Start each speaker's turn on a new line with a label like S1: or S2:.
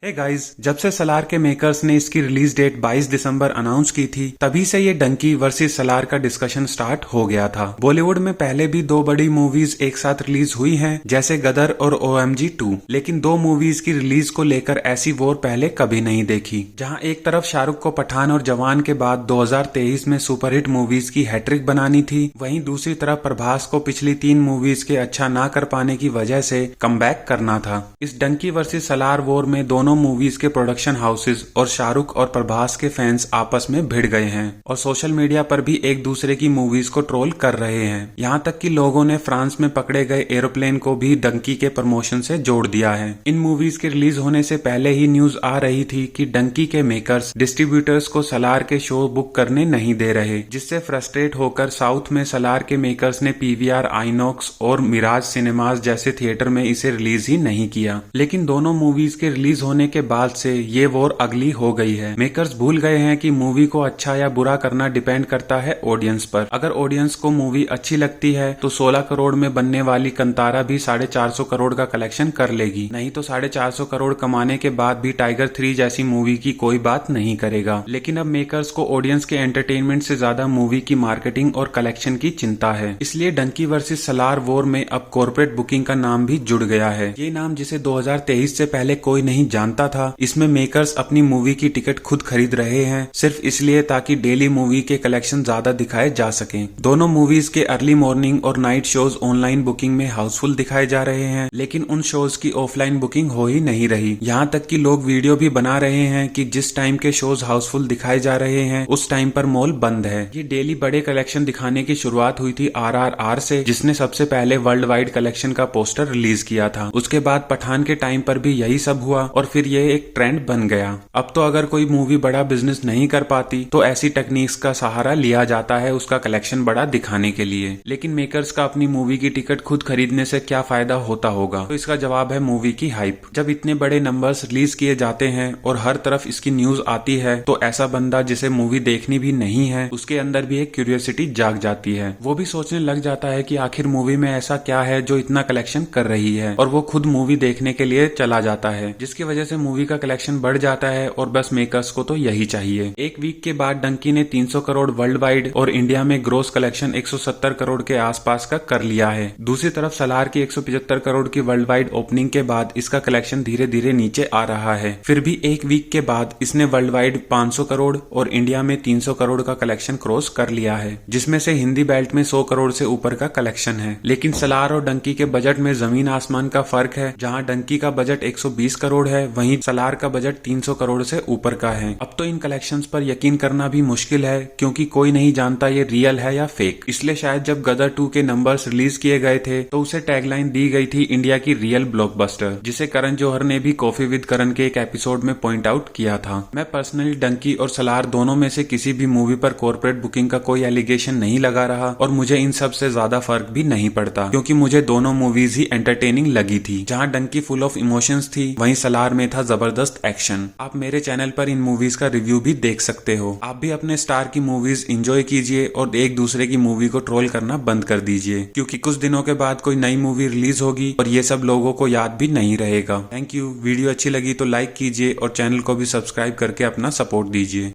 S1: Hey guys, जब से सलार के मेकर्स ने इसकी रिलीज डेट 22 दिसंबर अनाउंस की थी, तभी से ये डंकी वर्सेस सलार का डिस्कशन स्टार्ट हो गया था। बॉलीवुड में पहले भी दो बड़ी मूवीज एक साथ रिलीज हुई हैं, जैसे गदर और OMG 2, लेकिन दो मूवीज की रिलीज को लेकर ऐसी वॉर पहले कभी नहीं देखी। जहां एक तरफ शाहरुख को पठान और जवान के बाद 2023 में सुपरहिट मूवीज की हैट्रिक बनानी थी, वहीं दूसरी तरफ प्रभास को पिछली 3 मूवीज के अच्छा ना कर पाने की वजह से कमबैक करना था। इस डंकी वर्सेस सलार वॉर में दोनों मूवीज के प्रोडक्शन हाउसेस और शाहरुख और प्रभास के फैंस आपस में भिड़ गए हैं और सोशल मीडिया पर भी एक दूसरे की मूवीज को ट्रोल कर रहे हैं। यहाँ तक कि लोगों ने फ्रांस में पकड़े गए एरोप्लेन को भी डंकी के प्रमोशन से जोड़ दिया है। इन मूवीज के रिलीज होने से पहले ही न्यूज आ रही थी कि डंकी के मेकर्स डिस्ट्रीब्यूटर्स को सलार के शो बुक करने नहीं दे रहे, जिससे फ्रस्ट्रेट होकर साउथ में सलार के मेकर्स ने PVR, आइनॉक्स और मिराज सिनेमाज जैसे थिएटर में इसे रिलीज ही नहीं किया। लेकिन दोनों मूवीज के रिलीज होने के बाद से ये वॉर अगली हो गई है। मेकर्स भूल गए हैं कि मूवी को अच्छा या बुरा करना डिपेंड करता है ऑडियंस पर। अगर ऑडियंस को मूवी अच्छी लगती है तो 16 करोड़ में बनने वाली कंतारा भी 450 करोड़ का कलेक्शन कर लेगी, नहीं तो 450 करोड़ कमाने के बाद भी टाइगर 3 जैसी मूवी की कोई बात नहीं करेगा। लेकिन अब मेकर्स को ऑडियंस के एंटरटेनमेंट से ज्यादा मूवी की मार्केटिंग और कलेक्शन की चिंता है। इसलिए डंकी वर्सेस सलार वॉर में अब कॉर्पोरेट बुकिंग का नाम भी जुड़ गया है। ये नाम जिसे 2023 से पहले कोई नहीं जानता था। इसमें मेकर्स अपनी मूवी की टिकट खुद खरीद रहे हैं, सिर्फ इसलिए ताकि डेली मूवी के कलेक्शन ज्यादा दिखाए जा सकें। दोनों मूवीज के अर्ली मॉर्निंग और नाइट शोज ऑनलाइन बुकिंग में हाउसफुल दिखाए जा रहे हैं, लेकिन उन शोज की ऑफलाइन बुकिंग हो ही नहीं रही। यहाँ तक कि लोग वीडियो भी बना रहे हैं कि जिस टाइम के शोज हाउसफुल दिखाए जा रहे हैं उस टाइम पर मॉल बंद है। ये डेली बड़े कलेक्शन दिखाने की शुरुआत हुई थी RRR से, जिसने सबसे पहले वर्ल्ड वाइड कलेक्शन का पोस्टर रिलीज किया था। उसके बाद पठान के टाइम पर भी यही सब हुआ और फिर ये एक ट्रेंड बन गया। अब तो अगर कोई मूवी बड़ा बिजनेस नहीं कर पाती तो ऐसी टेक्निक्स का सहारा लिया जाता है उसका कलेक्शन बड़ा दिखाने के लिए। लेकिन मेकर्स का अपनी मूवी की टिकट खुद खरीदने से क्या फायदा होता होगा? तो इसका जवाब है मूवी की हाइप। जब इतने बड़े नंबर्स रिलीज किए जाते हैं और हर तरफ इसकी न्यूज आती है तो ऐसा बंदा जिसे मूवी देखनी भी नहीं है उसके अंदर भी एक क्यूरियोसिटी जाग जाती है। वो भी सोचने लग जाता है कि आखिर मूवी में ऐसा क्या है जो इतना कलेक्शन कर रही है, और वो खुद मूवी देखने के लिए चला जाता है, जिसकी वजह से मूवी का कलेक्शन बढ़ जाता है। और बस मेकर्स को तो यही चाहिए। एक वीक के बाद डंकी ने 300 करोड़ वर्ल्ड वाइड और इंडिया में ग्रोस कलेक्शन 170 करोड़ के आसपास का कर लिया है। दूसरी तरफ सलार की 175 करोड़ की वर्ल्ड वाइड ओपनिंग के बाद इसका कलेक्शन धीरे धीरे नीचे आ रहा है। फिर भी एक वीक के बाद इसने वर्ल्ड वाइड 500 करोड़ और इंडिया में 300 करोड़ का कलेक्शन क्रॉस कर लिया है, जिसमें से हिंदी बेल्ट में 100 करोड़ से ऊपर का कलेक्शन है। लेकिन सलार और डंकी के बजट में जमीन आसमान का फर्क है। जहाँ डंकी का बजट 120 करोड़ है, वहीं सलार का बजट 300 करोड़ से ऊपर का है। अब तो इन कलेक्शंस पर यकीन करना भी मुश्किल है, क्योंकि कोई नहीं जानता ये रियल है या फेक। इसलिए शायद जब गदर 2 के नंबर्स रिलीज किए गए थे तो उसे टैगलाइन दी गई थी इंडिया की रियल ब्लॉकबस्टर, जिसे करण जौहर ने भी कॉफी विद करण के एक एपिसोड में पॉइंट आउट किया था। मैं पर्सनली डंकी और सलार दोनों में से किसी भी मूवी पर कॉर्पोरेट बुकिंग का कोई एलिगेशन नहीं लगा रहा, और मुझे इन सब से ज्यादा फर्क भी नहीं पड़ता, क्योंकि मुझे दोनों मूवीज ही एंटरटेनिंग लगी थी। जहाँ डंकी फुल ऑफ इमोशंस थी, वहीं सलार में था जबरदस्त एक्शन। आप मेरे चैनल पर इन मूवीज का रिव्यू भी देख सकते हो। आप भी अपने स्टार की मूवीज एंजॉय कीजिए और एक दूसरे की मूवी को ट्रोल करना बंद कर दीजिए, क्योंकि कुछ दिनों के बाद कोई नई मूवी रिलीज होगी और ये सब लोगों को याद भी नहीं रहेगा। Thank you. वीडियो अच्छी लगी तो लाइक कीजिए और चैनल को भी सब्सक्राइब करके अपना सपोर्ट दीजिए।